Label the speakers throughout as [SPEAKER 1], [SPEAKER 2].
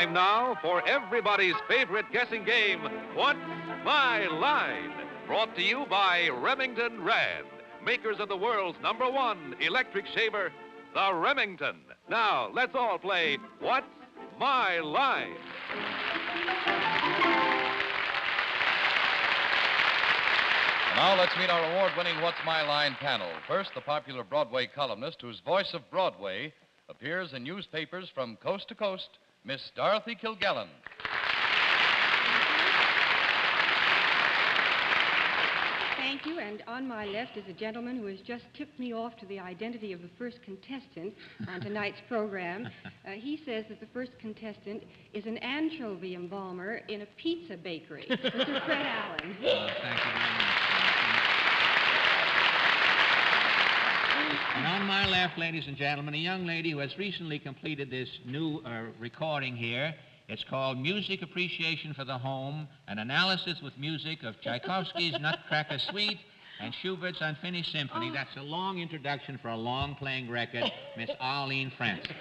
[SPEAKER 1] time now for everybody's favorite guessing game, What's My Line? Brought to you by Remington Rad, makers of the world's #1 electric shaver, the Remington. Now, let's all play What's My Line?
[SPEAKER 2] Now let's meet our award-winning What's My Line panel. First, the popular Broadway columnist whose voice of Broadway appears in newspapers from coast to coast, Miss Dorothy Kilgallen.
[SPEAKER 3] Thank you, and on my left is a gentleman who has just tipped me off to the identity of the first contestant on tonight's program. He says that the first contestant is an anchovy embalmer in a pizza bakery. Mr. Fred Allen.
[SPEAKER 4] Thank you very much. And on my left, ladies and gentlemen, a young lady who has recently completed this new recording here. It's called Music Appreciation for the Home, an analysis with music of Tchaikovsky's Nutcracker Suite and Schubert's Unfinished Symphony. That's a long introduction for a long-playing record, Miss Arlene Francis.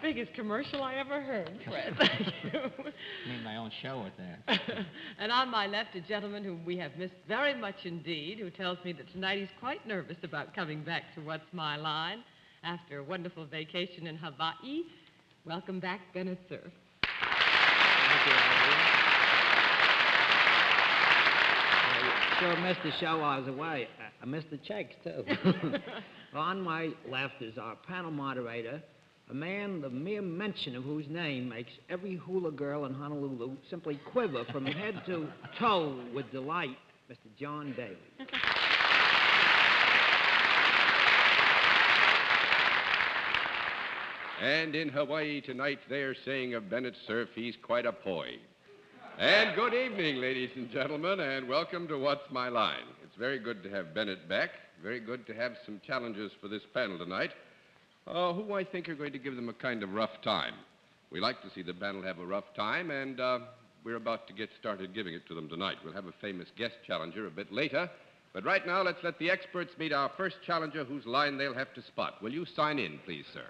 [SPEAKER 5] Biggest commercial I ever heard, Fred. Thank you.
[SPEAKER 4] I mean my own show at that.
[SPEAKER 5] And on my left, a gentleman whom we have missed very much indeed, who tells me that tonight he's quite nervous about coming back to What's My Line after a wonderful vacation in Hawaii. Welcome back, Bennett Cerf.
[SPEAKER 6] Thank you, I sure missed the show while I was away. I missed the checks, too. On my left is our panel moderator, a man the mere mention of whose name makes every hula girl in Honolulu simply quiver from head to toe with delight, Mr. John Daly.
[SPEAKER 7] And in Hawaii tonight, they're saying of Bennett Cerf, he's quite a poi. And good evening, ladies and gentlemen, and welcome to What's My Line. It's very good to have Bennett back. Very good to have some challenges for this panel tonight. Who I think are going to give them a kind of rough time. We like to see the panel have a rough time, and we're about to get started giving it to them tonight. We'll have a famous guest challenger a bit later, but right now let's let the experts meet our first challenger whose line they'll have to spot. Will you sign in, please, sir?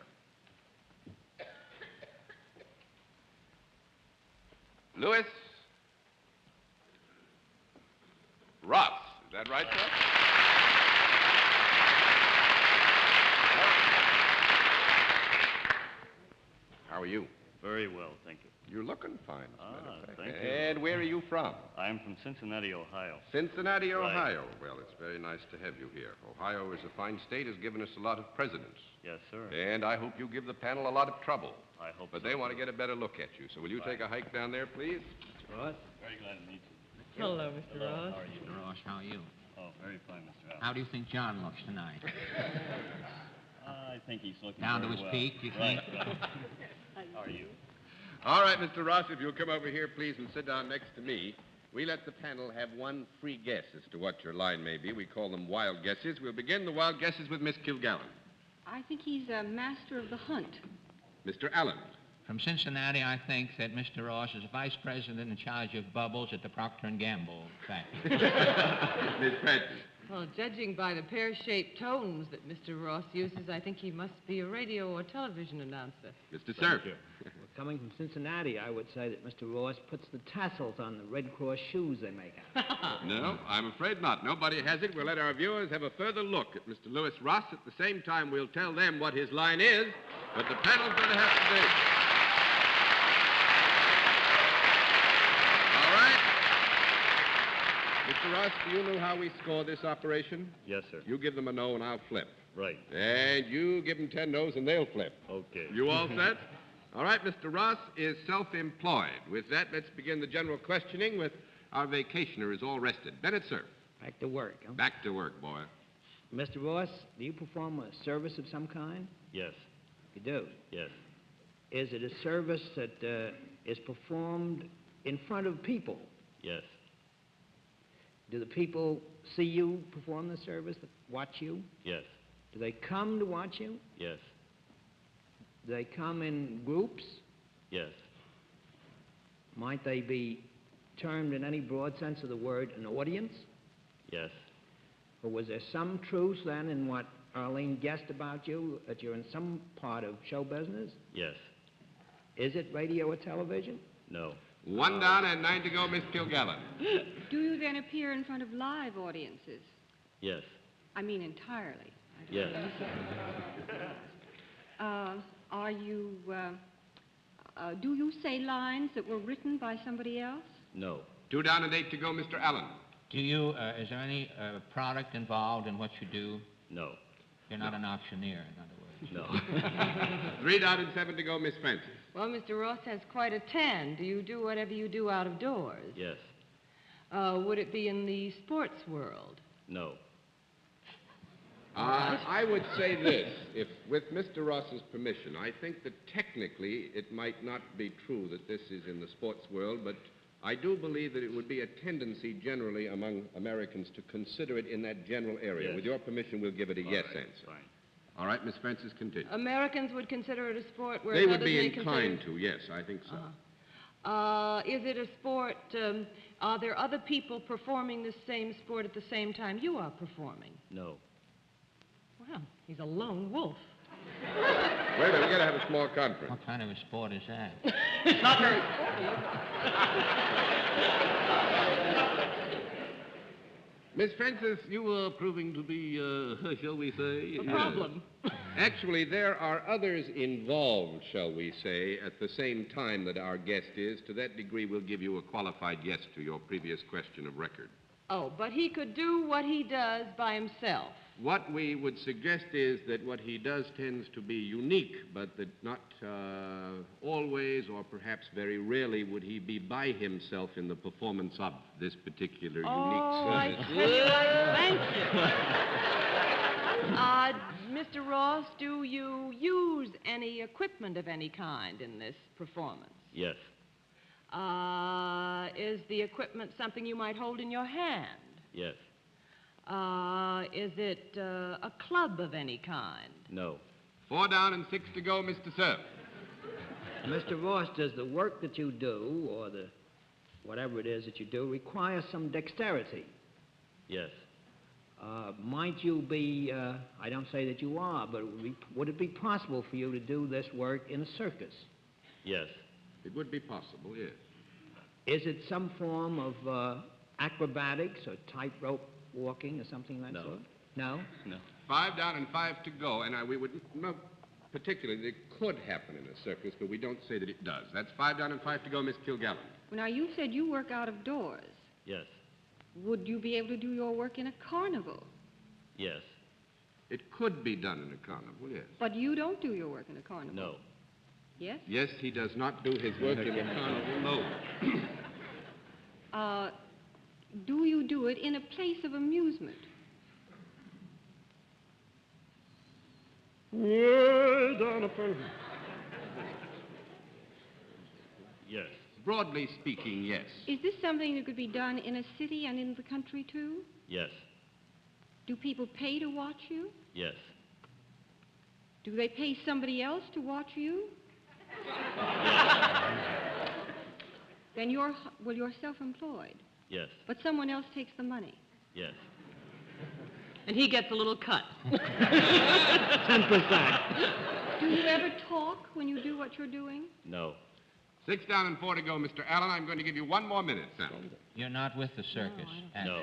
[SPEAKER 7] Louis Ross. Is that right, sir? How are you?
[SPEAKER 8] Very well, thank you.
[SPEAKER 7] You're looking fine, as a matter of fact.
[SPEAKER 8] Thank you.
[SPEAKER 7] And where are you from?
[SPEAKER 8] I'm from Cincinnati, Ohio.
[SPEAKER 7] Cincinnati,
[SPEAKER 8] Right.
[SPEAKER 7] Ohio. Well, it's very nice to have you here. Ohio is a fine state, has given us a lot of presidents.
[SPEAKER 8] Yes, sir.
[SPEAKER 7] And I hope you give the panel a lot of trouble.
[SPEAKER 8] I hope
[SPEAKER 7] But
[SPEAKER 8] so.
[SPEAKER 7] they want to get a better look at you. So will you take a hike down there, please?
[SPEAKER 6] Ross?
[SPEAKER 8] Very glad to meet you.
[SPEAKER 5] Hello, Mr. Ross.
[SPEAKER 8] How are you?
[SPEAKER 4] Mr. Ross, how are you?
[SPEAKER 8] Oh, very fine, Mr. Allen.
[SPEAKER 4] How do you think John looks tonight?
[SPEAKER 8] I think he's looking
[SPEAKER 4] Down to
[SPEAKER 8] very
[SPEAKER 4] his
[SPEAKER 8] well.
[SPEAKER 4] peak, you think?
[SPEAKER 8] Right. How are you?
[SPEAKER 7] All right, Mr. Ross, if you'll come over here, please, and sit down next to me. We let the panel have one free guess as to what your line may be. We call them wild guesses. We'll begin the wild guesses with Miss Kilgallen.
[SPEAKER 3] I think he's a master of the hunt.
[SPEAKER 7] Mr. Allen.
[SPEAKER 4] From Cincinnati, I think that Mr. Ross is vice president in charge of bubbles at the Procter & Gamble factory.
[SPEAKER 7] Miss Francis.
[SPEAKER 5] Well, judging by the pear-shaped tones that Mr. Ross uses, I think he must be a radio or television announcer.
[SPEAKER 7] Mr. Cerf.
[SPEAKER 6] Coming from Cincinnati, I would say that Mr. Ross puts the tassels on the Red Cross shoes they make out.
[SPEAKER 7] No, I'm afraid not. Nobody has it. We'll let our viewers have a further look at Mr. Louis Ross. At the same time, we'll tell them what his line is, but the panel's going to have to do. All right. Mr. Ross, do you know how we score this operation?
[SPEAKER 8] Yes, sir.
[SPEAKER 7] You give them a no and I'll flip.
[SPEAKER 8] Right.
[SPEAKER 7] And you give them 10 no's and they'll flip.
[SPEAKER 8] Okay.
[SPEAKER 7] You all set? All right, Mr. Ross is self-employed. With that, let's begin the general questioning with our vacationer is all rested. Bennett, sir.
[SPEAKER 6] Back to work, huh?
[SPEAKER 7] Back to work, boy.
[SPEAKER 6] Mr. Ross, do you perform a service of some kind?
[SPEAKER 8] Yes.
[SPEAKER 6] You do.
[SPEAKER 8] Yes.
[SPEAKER 6] Is it a service that is performed in front of people?
[SPEAKER 8] Yes.
[SPEAKER 6] Do the people see you perform the service, watch you?
[SPEAKER 8] Yes.
[SPEAKER 6] Do they come to watch you?
[SPEAKER 8] Yes.
[SPEAKER 6] Do they come in groups?
[SPEAKER 8] Yes.
[SPEAKER 6] Might they be termed in any broad sense of the word an audience?
[SPEAKER 8] Yes.
[SPEAKER 6] Or was there some truth then in what Arlene guessed about you that you're in some part of show business?
[SPEAKER 8] Yes.
[SPEAKER 6] Is it radio or television?
[SPEAKER 8] No.
[SPEAKER 7] 1 down and 9 to go, Miss Kilgallen.
[SPEAKER 3] Do you then appear in front of live audiences?
[SPEAKER 8] Yes.
[SPEAKER 3] I mean entirely.
[SPEAKER 8] Yes.
[SPEAKER 3] Are you, do you say lines that were written by somebody else?
[SPEAKER 8] No.
[SPEAKER 7] 2 down and 8 to go, Mr. Allen.
[SPEAKER 4] Do you, is there any product involved in what you do?
[SPEAKER 8] No.
[SPEAKER 4] You're not an auctioneer, in other words.
[SPEAKER 8] No.
[SPEAKER 7] 3 down and 7 to go, Miss Francis.
[SPEAKER 5] Well, Mr. Ross has quite a tan. Do you do whatever you do out of doors?
[SPEAKER 8] Yes.
[SPEAKER 5] Would it be in the sports world?
[SPEAKER 8] No.
[SPEAKER 7] I would say this, if with Mr. Ross's permission, I think that technically it might not be true that this is in the sports world, but I do believe that it would be a tendency generally among Americans to consider it in that general area.
[SPEAKER 8] Yes.
[SPEAKER 7] With your permission, we'll give it a yes
[SPEAKER 8] All right,
[SPEAKER 7] answer.
[SPEAKER 8] Fine.
[SPEAKER 7] All right, Miss Francis, continue.
[SPEAKER 5] Americans would consider it a sport, whereas
[SPEAKER 7] They would
[SPEAKER 5] others
[SPEAKER 7] be
[SPEAKER 5] may
[SPEAKER 7] inclined
[SPEAKER 5] consider...
[SPEAKER 7] to, yes, I think so.
[SPEAKER 5] Is it a sport, are there other people performing the same sport at the same time you are performing?
[SPEAKER 8] No.
[SPEAKER 5] Well, he's a lone wolf.
[SPEAKER 7] Wait a minute, we got to have a small conference.
[SPEAKER 4] What kind of a sport is that?
[SPEAKER 5] It's not very sporty.
[SPEAKER 7] Miss Francis, you are proving to be, shall we say...
[SPEAKER 5] A problem.
[SPEAKER 7] Actually, there are others involved, shall we say, at the same time that our guest is. To that degree, we'll give you a qualified yes to your previous question of record.
[SPEAKER 5] Oh, but he could do what he does by himself.
[SPEAKER 7] What we would suggest is that what he does tends to be unique, but that not always or perhaps very rarely would he be by himself in the performance of this particular unique
[SPEAKER 5] I
[SPEAKER 7] service.
[SPEAKER 5] tell you what, thank you. Mr. Ross, do you use any equipment of any kind in this performance?
[SPEAKER 8] Yes.
[SPEAKER 5] Is the equipment something you might hold in your hand?
[SPEAKER 8] Yes.
[SPEAKER 5] Is it a club of any kind?
[SPEAKER 8] No.
[SPEAKER 7] 4 down and 6 to go, Mr. Cerf.
[SPEAKER 6] Mr. Ross, does the work that you do, or the whatever it is that you do, require some dexterity?
[SPEAKER 8] Yes.
[SPEAKER 6] Might you be, I don't say that you are, but would it be possible for you to do this work in a circus?
[SPEAKER 8] Yes.
[SPEAKER 7] It would be possible, yes.
[SPEAKER 6] Is it some form of acrobatics or tightrope walking or something like that
[SPEAKER 8] No.
[SPEAKER 6] sort? No?
[SPEAKER 8] No.
[SPEAKER 7] 5 down and 5 to go, and we would not particularly, it could happen in a circus, but we don't say that it does. That's 5 down and 5 to go, Miss Kilgallen.
[SPEAKER 3] Well, now, you said you work out of doors.
[SPEAKER 8] Yes.
[SPEAKER 3] Would you be able to do your work in a carnival?
[SPEAKER 8] Yes.
[SPEAKER 7] It could be done in a carnival, yes.
[SPEAKER 3] But you don't do your work in a carnival.
[SPEAKER 8] No.
[SPEAKER 3] Yes?
[SPEAKER 7] Yes, he does not do his work in a carnival, no.
[SPEAKER 3] Do you do it in a place of amusement?
[SPEAKER 7] Way down upon...
[SPEAKER 8] Yes.
[SPEAKER 7] Broadly speaking, yes.
[SPEAKER 3] Is this something that could be done in a city and in the country, too?
[SPEAKER 8] Yes.
[SPEAKER 3] Do people pay to watch you?
[SPEAKER 8] Yes.
[SPEAKER 3] Do they pay somebody else to watch you? Then you're self-employed.
[SPEAKER 8] Yes.
[SPEAKER 3] But someone else takes the money.
[SPEAKER 8] Yes.
[SPEAKER 5] And he gets a little cut.
[SPEAKER 6] 10%.
[SPEAKER 3] Do you ever talk when you do what you're doing?
[SPEAKER 8] No.
[SPEAKER 7] 6 down and 4 to go, Mr. Allen. I'm going to give you 1 more minute, Sam.
[SPEAKER 4] You're not with the circus?
[SPEAKER 8] No.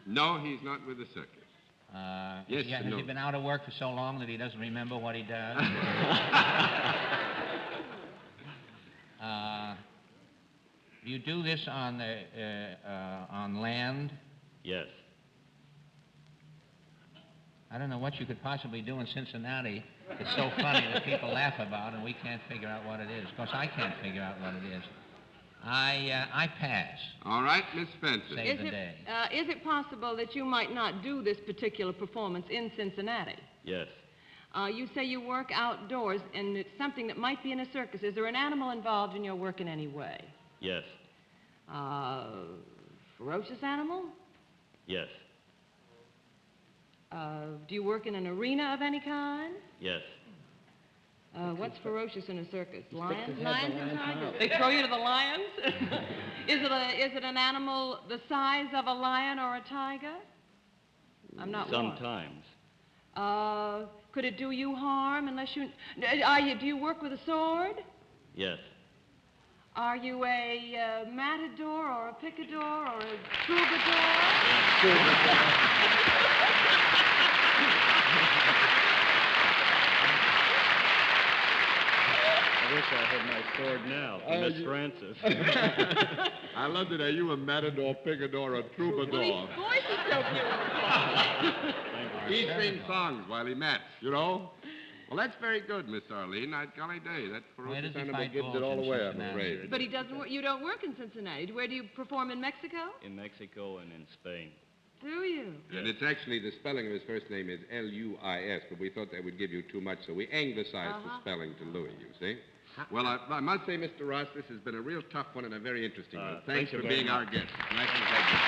[SPEAKER 7] No, he's not with the circus. Yes
[SPEAKER 4] Has
[SPEAKER 7] and no.
[SPEAKER 4] he been out of work for so long that he doesn't remember what he does? You do this on land?
[SPEAKER 8] Yes.
[SPEAKER 4] I don't know what you could possibly do in Cincinnati that's so funny that people laugh about and we can't figure out what it is. Of course, I can't figure out what it is. I pass.
[SPEAKER 7] All right, Miss Francis.
[SPEAKER 4] Save the day.
[SPEAKER 5] Is it possible that you might not do this particular performance in Cincinnati?
[SPEAKER 8] Yes.
[SPEAKER 5] You say you work outdoors, and it's something that might be in a circus. Is there an animal involved in your work in any way?
[SPEAKER 8] Yes.
[SPEAKER 5] Ferocious animal?
[SPEAKER 8] Yes.
[SPEAKER 5] Do you work in an arena of any kind?
[SPEAKER 8] Yes.
[SPEAKER 5] What's ferocious in a circus? Lions?
[SPEAKER 6] his head
[SPEAKER 5] Lions
[SPEAKER 6] in
[SPEAKER 5] and
[SPEAKER 6] the lion's
[SPEAKER 5] tigers?
[SPEAKER 6] mouth.
[SPEAKER 5] They throw you to the lions? Is it an animal the size of a lion or a tiger? I'm not one.
[SPEAKER 8] Sometimes.
[SPEAKER 5] Could it do you harm unless you... do you work with a sword?
[SPEAKER 8] Yes.
[SPEAKER 5] Are you a matador or a picador or a troubadour?
[SPEAKER 8] I wish I had my sword now for Miss Francis.
[SPEAKER 7] I love it. Are you a matador, picador, or troubadour?
[SPEAKER 5] His voice is so beautiful.
[SPEAKER 7] He sings songs while he mats, you know? Well, that's very good, Miss Arlene. Golly day, that
[SPEAKER 4] Where does
[SPEAKER 7] ferocious
[SPEAKER 4] he
[SPEAKER 7] animal
[SPEAKER 4] fight
[SPEAKER 7] gives it
[SPEAKER 4] bulls
[SPEAKER 7] all
[SPEAKER 4] in
[SPEAKER 7] away, I'm
[SPEAKER 4] Cincinnati?
[SPEAKER 7] afraid.
[SPEAKER 5] But he doesn't work... You don't work in Cincinnati. Where do you perform, in Mexico?
[SPEAKER 8] In Mexico and in Spain.
[SPEAKER 5] Do you?
[SPEAKER 7] And it's actually, the spelling of his first name is L-U-I-S, but we thought that would give you too much, so we anglicized the spelling to Louis, you see? Well, I must say, Mr. Ross, this has been a real tough one and a very interesting one. Thanks
[SPEAKER 8] thank you
[SPEAKER 7] for
[SPEAKER 8] very
[SPEAKER 7] being
[SPEAKER 8] much.
[SPEAKER 7] our guest. Nice to have you.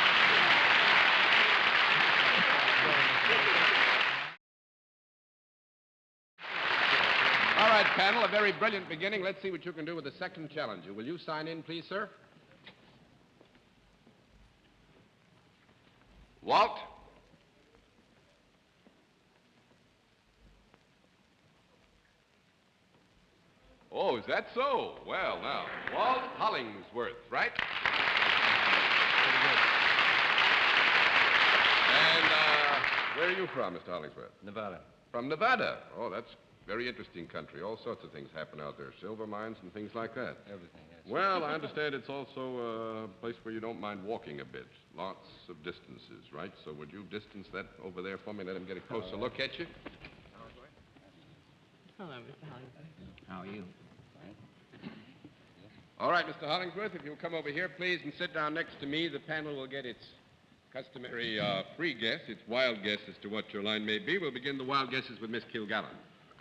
[SPEAKER 7] All right, panel, a very brilliant beginning. Let's see what you can do with the second challenger. Will you sign in, please, sir? Walt? Oh, is that so? Well, now, Walt Hollingsworth, right? And, where are you from, Mr. Hollingsworth?
[SPEAKER 8] Nevada.
[SPEAKER 7] From Nevada. Oh, that's very interesting country. All sorts of things happen out there. Silver mines and things like that.
[SPEAKER 8] Everything, yes.
[SPEAKER 7] Well, I understand it's also a place where you don't mind walking a bit. Lots of distances, right? So would you distance that over there for me? Let him get a closer look at you.
[SPEAKER 5] Hello, Mr. Hollingsworth.
[SPEAKER 4] How are you?
[SPEAKER 7] All right, Mr. Hollingsworth, if you'll come over here, please, and sit down next to me, the panel will get its customary free guess, its wild guess as to what your line may be. We'll begin the wild guesses with Miss Kilgallen.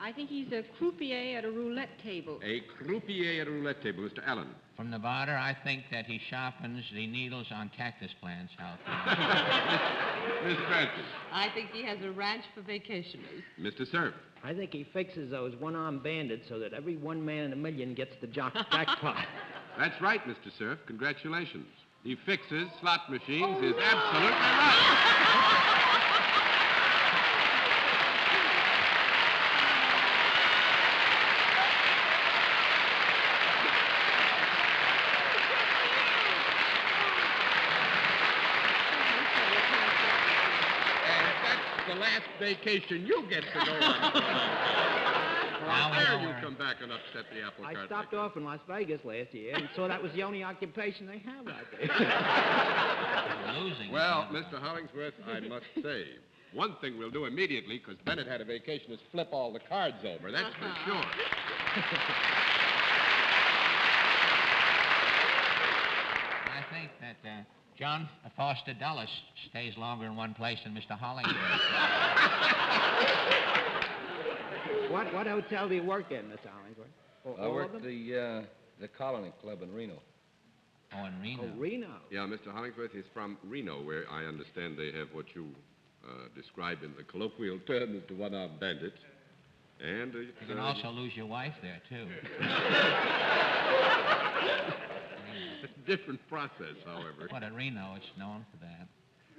[SPEAKER 3] I think he's a croupier at a roulette table.
[SPEAKER 7] A croupier at a roulette table, Mr. Allen.
[SPEAKER 4] From Nevada, I think that he sharpens the needles on cactus plants out there.
[SPEAKER 7] Miss Francis.
[SPEAKER 5] I think he has a ranch for vacationers.
[SPEAKER 7] Mr. Cerf.
[SPEAKER 6] I think he fixes those one-armed bandits so that every one man in a million gets the jackpot.
[SPEAKER 7] That's right, Mr. Cerf. Congratulations. He fixes slot machines is absolutely right. The last vacation you get to go on. How dare you come back and upset the apple cart?
[SPEAKER 6] I stopped off in Las Vegas last year and saw that was the only occupation they have out there.
[SPEAKER 4] You're losing.
[SPEAKER 7] Well, Mr. Hollingsworth, I must say, one thing we'll do immediately, because Bennett had a vacation, is flip all the cards over. That's for sure.
[SPEAKER 4] I think that John Foster Dulles stays longer in one place than Mr. Hollingsworth.
[SPEAKER 6] What hotel do you work in, Mr. Hollingsworth?
[SPEAKER 9] I work the Colony Club in Reno.
[SPEAKER 4] Oh, in Reno.
[SPEAKER 6] Oh, Reno.
[SPEAKER 7] Yeah, Mr. Hollingsworth is from Reno, where I understand they have what you describe in the colloquial term as the one-armed bandit. And
[SPEAKER 4] You can also lose your wife there, too.
[SPEAKER 7] It's a different process, however.
[SPEAKER 4] But at Reno, it's known for that.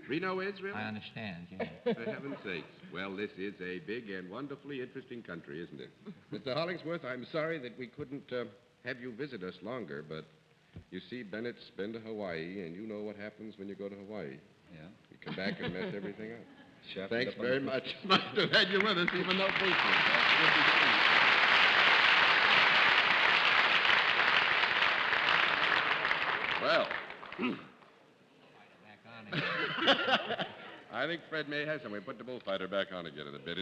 [SPEAKER 7] Reno is, really?
[SPEAKER 4] I understand, yeah.
[SPEAKER 7] For heaven's sakes. Well, this is a big and wonderfully interesting country, isn't it? Mr. Hollingsworth, I'm sorry that we couldn't have you visit us longer, but you see, Bennett's been to Hawaii, and you know what happens when you go to Hawaii.
[SPEAKER 9] Yeah.
[SPEAKER 7] You come back and mess everything up.
[SPEAKER 9] Sharpened
[SPEAKER 7] Thanks
[SPEAKER 9] up on
[SPEAKER 7] very
[SPEAKER 9] the-
[SPEAKER 7] much. Must have had you with us, even though briefly. Well,
[SPEAKER 4] Back on again.
[SPEAKER 7] I think Fred may have some. We'll put the Bullfighter back on again in a bit.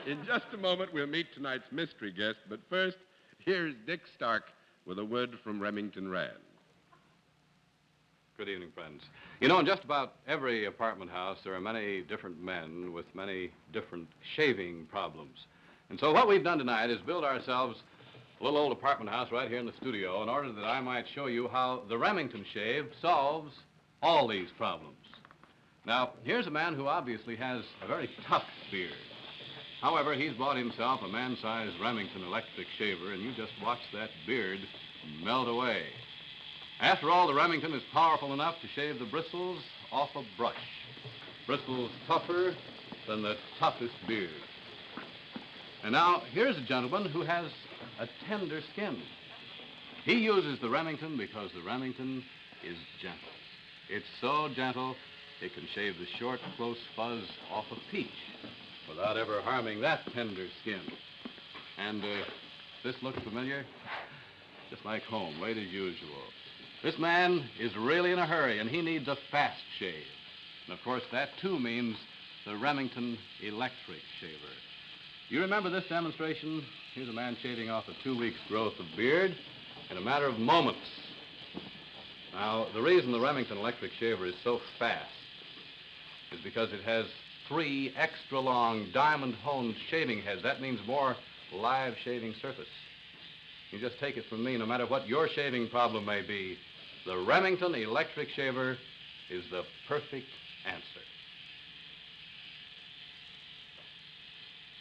[SPEAKER 7] In just a moment, we'll meet tonight's mystery guest. But first, here's Dick Stark with a word from Remington Rand.
[SPEAKER 10] Good evening, friends. You know, in just about every apartment house, there are many different men with many different shaving problems. And so what we've done tonight is build ourselves a little old apartment house right here in the studio in order that I might show you how the Remington shave solves all these problems. Now, here's a man who obviously has a very tough beard. However, he's bought himself a man-sized Remington electric shaver, and you just watch that beard melt away. After all, the Remington is powerful enough to shave the bristles off a brush. Bristles tougher than the toughest beard. And now, here's a gentleman who has a tender skin. He uses the Remington because the Remington is gentle. It's so gentle, it can shave the short, close fuzz off a peach without ever harming that tender skin. And this looks familiar? Just like home, late as usual. This man is really in a hurry, and he needs a fast shave. And, of course, that, too, means the Remington electric shaver. You remember this demonstration? Here's a man shaving off a 2 weeks' growth of beard in a matter of moments. Now, the reason the Remington electric shaver is so fast is because it has 3 extra-long diamond-honed shaving heads. That means more live shaving surface. You just take it from me, no matter what your shaving problem may be, the Remington electric shaver is the perfect answer.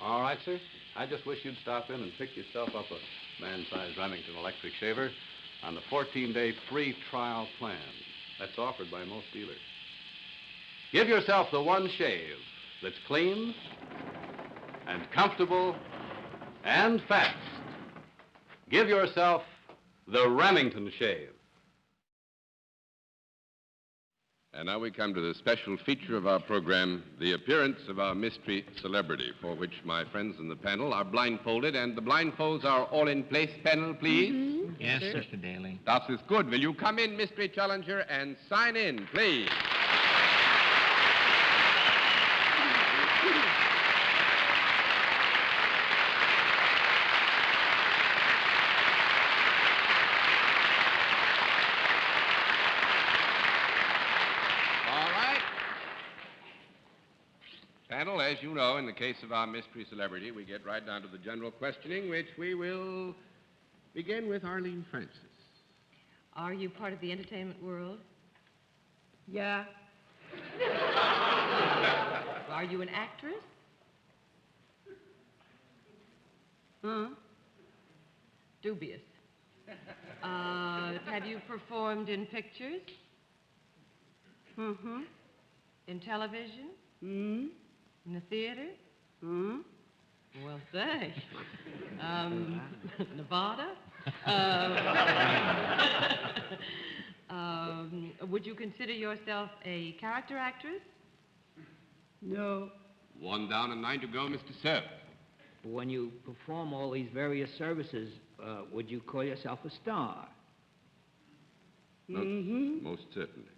[SPEAKER 10] All right, sir. I just wish you'd stop in and pick yourself up a man-sized Remington electric shaver on the 14-day free trial plan that's offered by most dealers. Give yourself the one shave that's clean and comfortable and fast. Give yourself the Remington shave.
[SPEAKER 7] And now we come to the special feature of our program, the appearance of our mystery celebrity, for which my friends in the panel are blindfolded, and the blindfolds are all in place. Panel, please.
[SPEAKER 4] Mm-hmm. Yes, Mr. Daly.
[SPEAKER 7] That is good. Will you come in, mystery challenger, and sign in, please? Panel, as you know, in the case of our mystery celebrity, we get right down to the general questioning, which we will begin with Arlene Francis.
[SPEAKER 5] Are you part of the entertainment world?
[SPEAKER 3] Yeah.
[SPEAKER 5] Are you an actress?
[SPEAKER 3] Huh?
[SPEAKER 5] Dubious. Have you performed in pictures?
[SPEAKER 3] Mm-hmm.
[SPEAKER 5] In television?
[SPEAKER 3] Mm-hmm.
[SPEAKER 5] In the theater?
[SPEAKER 3] Mm-hmm.
[SPEAKER 5] Well, say. Nevada? Would you consider yourself a character actress?
[SPEAKER 3] No.
[SPEAKER 7] 1 down and 9 to go, Mr. Cerf.
[SPEAKER 6] When you perform all these various services, would you call yourself a star?
[SPEAKER 3] Mm-hmm.
[SPEAKER 7] Most certainly.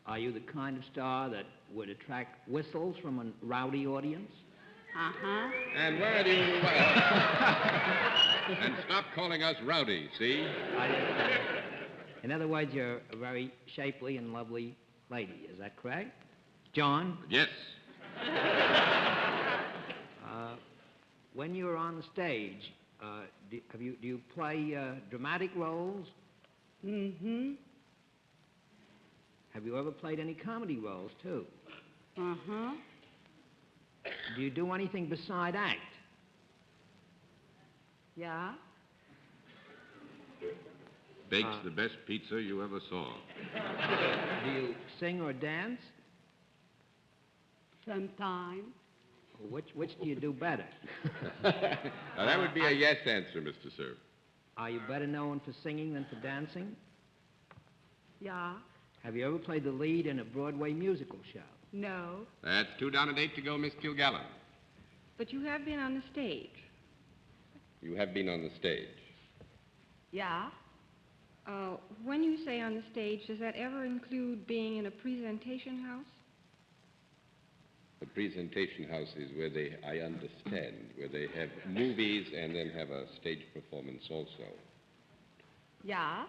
[SPEAKER 6] Are you the kind of star that would attract whistles from a rowdy audience?
[SPEAKER 3] Uh-huh.
[SPEAKER 7] And where do you... and stop calling us rowdy, see?
[SPEAKER 6] In other words, you're a very shapely and lovely lady. Is that correct? John?
[SPEAKER 7] Yes.
[SPEAKER 6] When you're on the stage, do you play dramatic roles?
[SPEAKER 3] Mm-hmm.
[SPEAKER 6] Have you ever played any comedy roles, too?
[SPEAKER 3] Uh-huh.
[SPEAKER 6] Do you do anything beside act?
[SPEAKER 3] Yeah.
[SPEAKER 7] Bakes the best pizza you ever saw.
[SPEAKER 6] Do you sing or dance?
[SPEAKER 3] Sometimes.
[SPEAKER 6] Which do you do better?
[SPEAKER 7] Now, that would be a yes answer, Mr. Cerf.
[SPEAKER 6] Are you better known for singing than for dancing?
[SPEAKER 3] Yeah.
[SPEAKER 6] Have you ever played the lead in a Broadway musical show?
[SPEAKER 3] No.
[SPEAKER 7] That's 2 down and 8 to go, Miss Kilgallen.
[SPEAKER 3] But you have been on the stage.
[SPEAKER 7] You have been on the stage.
[SPEAKER 3] Yeah. When you say on the stage, does that ever include being in a presentation house?
[SPEAKER 7] The presentation house is where I understand, where they have movies and then have a stage performance also.
[SPEAKER 3] Yeah.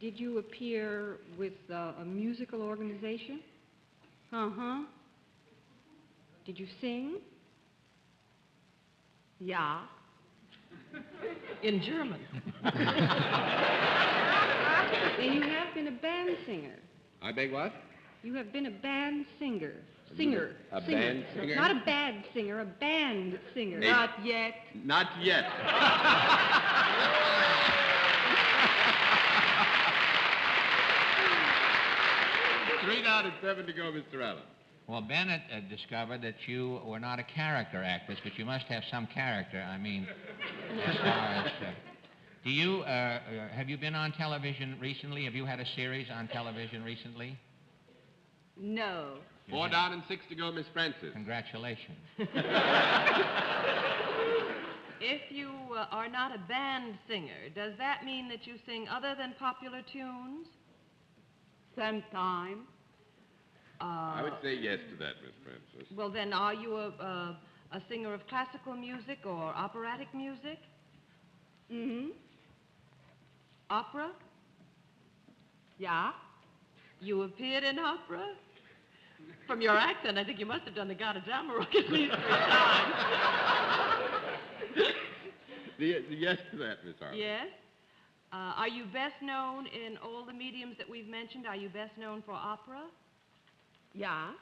[SPEAKER 3] Did you appear with a musical organization? Uh-huh. Did you sing?
[SPEAKER 5] Yeah. In German.
[SPEAKER 3] Then you have been a band singer.
[SPEAKER 7] I beg what?
[SPEAKER 3] You have been a band singer. Singer.
[SPEAKER 7] A
[SPEAKER 3] Singer.
[SPEAKER 7] band singer?
[SPEAKER 3] Not a bad singer, a band singer.
[SPEAKER 5] Not yet.
[SPEAKER 7] Not yet. 3 down and 7 to go, Mr. Allen.
[SPEAKER 4] Well, Bennett discovered that you were not a character actress, but you must have some character. I mean, as far as... do you, have you been on television recently? Have you had a series on television recently?
[SPEAKER 5] No.
[SPEAKER 7] 4 down and 6 to go, Miss Francis.
[SPEAKER 4] Congratulations.
[SPEAKER 5] If you are not a band singer, does that mean that you sing other than popular tunes? Sometimes.
[SPEAKER 7] I would say yes to that, Miss Francis.
[SPEAKER 5] Well, then, are you a singer of classical music or operatic music? Mm-hmm. Opera? Yeah. You appeared in opera? From your accent, I think you must have done the Gotta Jamarook at least 3 times.
[SPEAKER 7] Yes to that, Miss Harlan.
[SPEAKER 5] Yes. Are you best known in all the mediums that we've mentioned? Are you best known for opera? Yeah.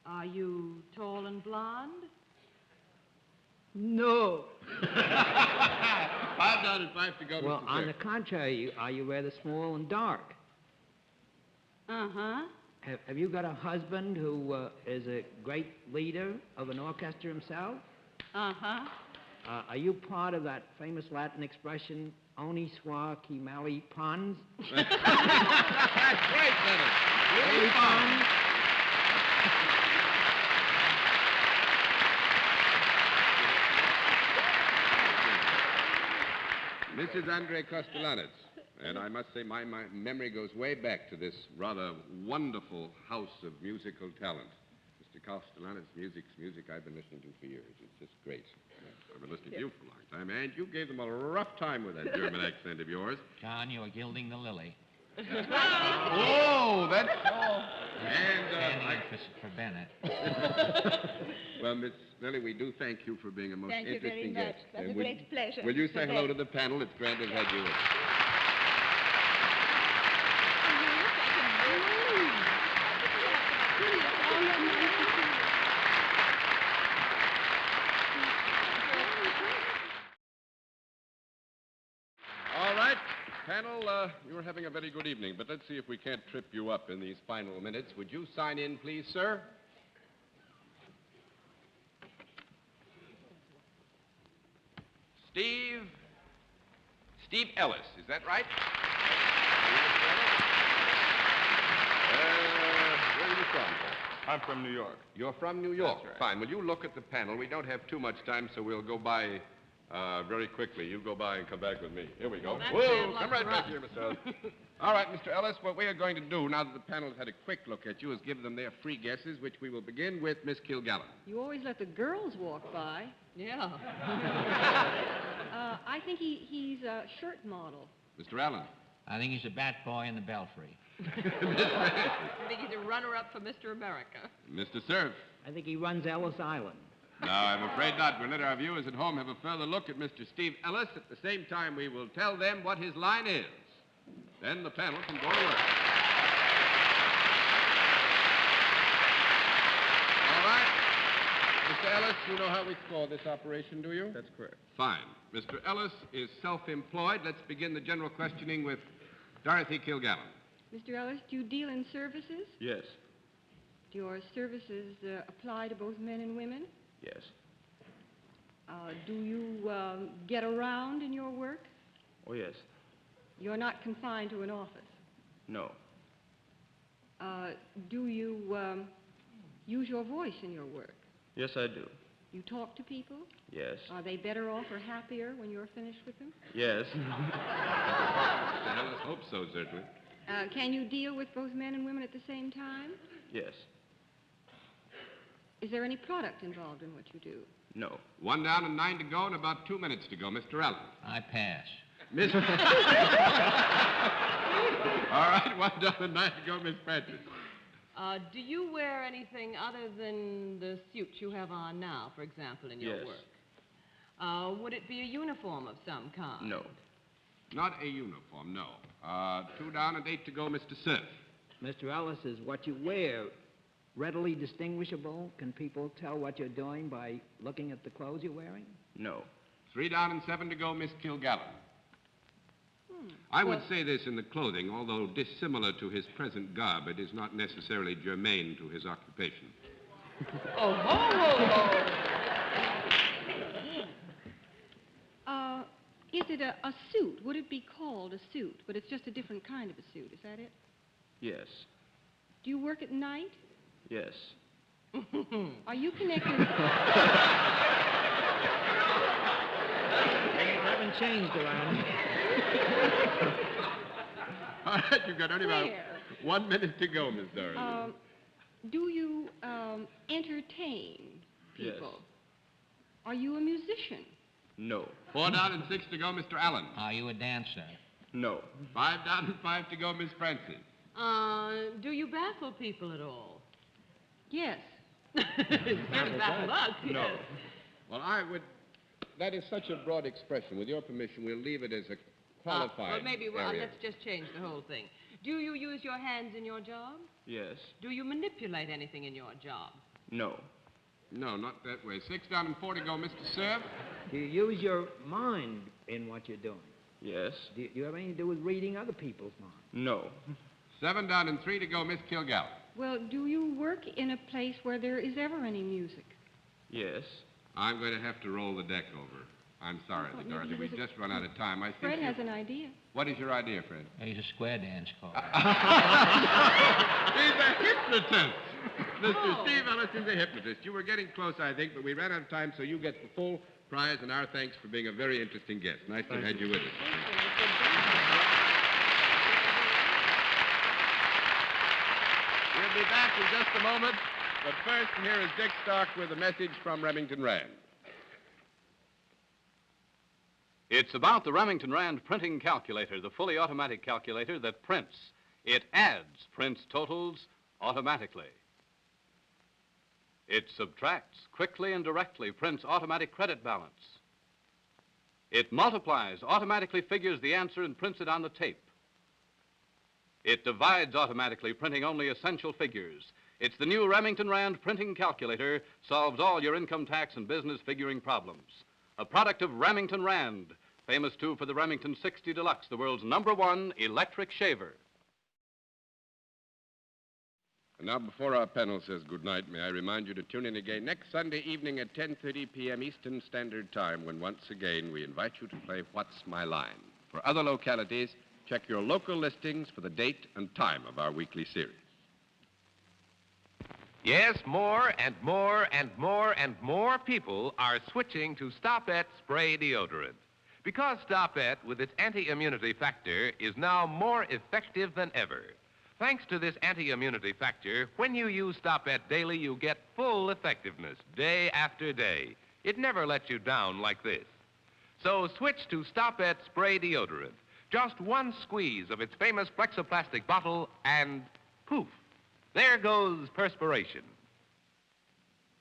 [SPEAKER 5] Are you tall and blonde? No.
[SPEAKER 7] 5 down and 5 to go,
[SPEAKER 6] Well,
[SPEAKER 7] Mr.
[SPEAKER 6] on
[SPEAKER 7] Sir.
[SPEAKER 6] the contrary, are you rather small and dark?
[SPEAKER 5] Uh-huh.
[SPEAKER 6] Have you got a husband who is a great leader of an orchestra himself?
[SPEAKER 5] Uh-huh.
[SPEAKER 6] Are you part of that famous Latin expression, Oni swa qui mali pons?
[SPEAKER 7] That's great, Bennett. Really fun. Mrs. Andre Costellanes, and I must say my memory goes way back to this rather wonderful house of musical talent. Mr. Costellanes, music's music I've been listening to for years. It's just great. I've been listening to you for a long time, and you gave them a rough time with that German accent of yours.
[SPEAKER 4] John, you are gilding the lily.
[SPEAKER 7] Oh, that's all. And
[SPEAKER 4] for Bennett.
[SPEAKER 7] Well, Miss Lily, we do thank you for being a most
[SPEAKER 3] Thank you very
[SPEAKER 7] interesting
[SPEAKER 3] much.
[SPEAKER 7] guest.
[SPEAKER 3] That's
[SPEAKER 7] And
[SPEAKER 3] a great pleasure.
[SPEAKER 7] Will you say
[SPEAKER 3] Good
[SPEAKER 7] hello
[SPEAKER 3] day.
[SPEAKER 7] to the panel? It's grand to have had you in. All right, panel, you were having a very good evening, but let's see if we can't trip you up in these final minutes. Would you sign in, please, sir? Steve Ellis, is that right? Where are you from?
[SPEAKER 8] I'm from New York.
[SPEAKER 7] You're from New York.
[SPEAKER 8] That's right.
[SPEAKER 7] Fine. Will you look at the panel? We don't have too much time, so we'll go by very quickly. You go by and come back with me. Here we go.
[SPEAKER 5] Well, that's
[SPEAKER 7] Whoa,
[SPEAKER 5] bad luck
[SPEAKER 7] come right
[SPEAKER 5] for
[SPEAKER 7] back
[SPEAKER 5] us.
[SPEAKER 7] here, Mr. Ellis. All right, Mr. Ellis, what we are going to do, now that the panel has had a quick look at you, is give them their free guesses, which we will begin with Miss Kilgallen.
[SPEAKER 3] You always let the girls walk by.
[SPEAKER 5] Yeah.
[SPEAKER 3] I think he's a shirt model.
[SPEAKER 7] Mr. Allen.
[SPEAKER 4] I think he's a bat boy in the belfry.
[SPEAKER 5] I think he's a runner-up for Mr. America.
[SPEAKER 7] Mr. Cerf.
[SPEAKER 6] I think he runs Ellis Island.
[SPEAKER 7] No, I'm afraid not. We'll let our viewers at home have a further look at Mr. Steve Ellis. At the same time, we will tell them what his line is. Then the panel can go to work. All right. Mr. Ellis, you know how we score this operation, do you?
[SPEAKER 8] That's correct.
[SPEAKER 7] Fine. Mr. Ellis is self-employed. Let's begin the general questioning with Dorothy Kilgallen.
[SPEAKER 3] Mr. Ellis, do you deal in services?
[SPEAKER 8] Yes.
[SPEAKER 3] Do your services apply to both men and women?
[SPEAKER 8] Yes.
[SPEAKER 3] Do you get around in your work?
[SPEAKER 8] Oh, yes.
[SPEAKER 3] You're not confined to an office.
[SPEAKER 8] No.
[SPEAKER 3] Do you use your voice in your work?
[SPEAKER 8] Yes, I do.
[SPEAKER 3] You talk to people?
[SPEAKER 8] Yes.
[SPEAKER 3] Are they better off or happier when you're finished with them?
[SPEAKER 8] Yes.
[SPEAKER 7] Mr. Ellis hopes so, certainly.
[SPEAKER 3] Can you deal with both men and women at the same time?
[SPEAKER 8] Yes.
[SPEAKER 3] Is there any product involved in what you do?
[SPEAKER 8] No.
[SPEAKER 7] 1 down and 9 to go and about 2 minutes to go. Mr. Allen.
[SPEAKER 4] I pass.
[SPEAKER 7] Miss... All right, 1 down and 9 to go, Miss Francis.
[SPEAKER 5] Do you wear anything other than the suit you have on now, for example, in your
[SPEAKER 8] Yes.
[SPEAKER 5] work? Would it be a uniform of some kind?
[SPEAKER 8] No.
[SPEAKER 7] Not a uniform, no. 2 down and 8 to go, Mr. Cerf.
[SPEAKER 6] Mr. Ellis, is what you wear readily distinguishable? Can people tell what you're doing by looking at the clothes you're wearing?
[SPEAKER 8] No.
[SPEAKER 7] 3 down and 7 to go, Miss Kilgallen. I would say this in the clothing, although dissimilar to his present garb, it is not necessarily germane to his occupation.
[SPEAKER 5] Oh, ho.
[SPEAKER 3] Is it a suit? Would it be called a suit? But it's just a different kind of a suit. Is that it?
[SPEAKER 8] Yes.
[SPEAKER 3] Do you work at night?
[SPEAKER 8] Yes.
[SPEAKER 3] Are you connected?
[SPEAKER 6] Things haven't changed around.
[SPEAKER 7] All right, you've got only about
[SPEAKER 3] Where?
[SPEAKER 7] 1 minute to go, Miss Dorothy.
[SPEAKER 3] Do you entertain people?
[SPEAKER 8] Yes.
[SPEAKER 3] Are you a musician?
[SPEAKER 8] No.
[SPEAKER 7] 4 down and 6 to go, Mr. Allen.
[SPEAKER 4] Are you a dancer?
[SPEAKER 8] No.
[SPEAKER 7] 5 down and 5 to go, Miss Francis.
[SPEAKER 5] Do you baffle people at all?
[SPEAKER 3] Yes.
[SPEAKER 5] Certainly baffle us,
[SPEAKER 8] No.
[SPEAKER 5] yes.
[SPEAKER 7] Well, that is such a broad expression. With your permission, we'll leave it as a qualified
[SPEAKER 5] Well, maybe
[SPEAKER 7] area.
[SPEAKER 5] let's just change the whole thing. Do you use your hands in your job?
[SPEAKER 8] Yes.
[SPEAKER 5] Do you manipulate anything in your job?
[SPEAKER 8] No.
[SPEAKER 7] No, not that way. 6 down and 4 to go, Mr. Serve.
[SPEAKER 6] Do you use your mind in what you're doing?
[SPEAKER 8] Yes.
[SPEAKER 6] Do you have anything to do with reading other people's minds?
[SPEAKER 8] No.
[SPEAKER 7] 7 down and 3 to go, Miss Kilgallen.
[SPEAKER 3] Well, do you work in a place where there is ever any music?
[SPEAKER 8] Yes.
[SPEAKER 7] I'm going to have to roll the deck over. I'm sorry,
[SPEAKER 3] Oh, maybe
[SPEAKER 7] Dorothy.
[SPEAKER 3] there
[SPEAKER 7] We've
[SPEAKER 3] was a-
[SPEAKER 7] just run out of time. I think
[SPEAKER 3] Fred
[SPEAKER 7] you-
[SPEAKER 3] has an idea.
[SPEAKER 7] What is your idea, Fred?
[SPEAKER 4] He's a square dance call.
[SPEAKER 7] He's a hypnotist. Mr.
[SPEAKER 5] Oh.
[SPEAKER 7] Steve Ellison's a hypnotist. You were getting close, I think, but we ran out of time, so you get the full prize, and our thanks for being a very interesting guest. Nice to have had you with us. We'll be back in just a moment, but first, here is Dick Stark with a message from Remington Rand.
[SPEAKER 10] It's about the Remington Rand printing calculator, the fully automatic calculator that prints. It prints totals automatically. It subtracts quickly and directly, prints automatic credit balance. It multiplies, automatically figures the answer and prints it on the tape. It divides automatically, printing only essential figures. It's the new Remington Rand printing calculator, solves all your income tax and business figuring problems. A product of Remington Rand, famous too for the Remington 60 Deluxe, the world's #1 electric shaver.
[SPEAKER 7] And now, before our panel says goodnight, may I remind you to tune in again next Sunday evening at 10:30 p.m. Eastern Standard Time, when once again we invite you to play What's My Line. For other localities, check your local listings for the date and time of our weekly series.
[SPEAKER 1] Yes, more and more and more and more people are switching to Stop-Et spray deodorant. Because Stop-Et, with its anti-immunity factor, is now more effective than ever. Thanks to this anti-immunity factor, when you use Stop-Et daily, you get full effectiveness day after day. It never lets you down like this. So switch to Stop-Et spray deodorant. Just one squeeze of its famous flexoplastic bottle and poof, there goes perspiration.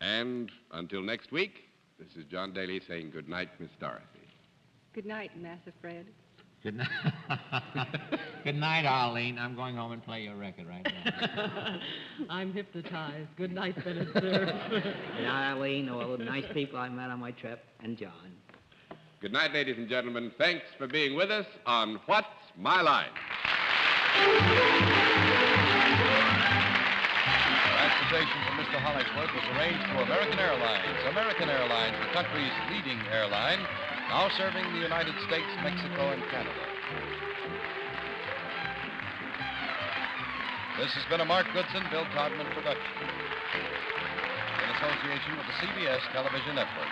[SPEAKER 7] And until next week, this is John Daly saying goodnight, Miss Dorothy.
[SPEAKER 3] Good night, Massa Fred.
[SPEAKER 4] Good night. Good night, Arlene. I'm going home and play your record right now.
[SPEAKER 5] I'm hypnotized. Good night, Bennett, sir.
[SPEAKER 6] And Eileen, all the nice people I met on my trip, and John.
[SPEAKER 7] Good night, ladies and gentlemen. Thanks for being with us on What's My Line?
[SPEAKER 2] Transportation from Mr. Hollingsworth was arranged through American Airlines. American Airlines, the country's leading airline, now serving the United States, Mexico, and Canada. This has been a Mark Goodson, Bill Todman production, in association with the CBS Television Network.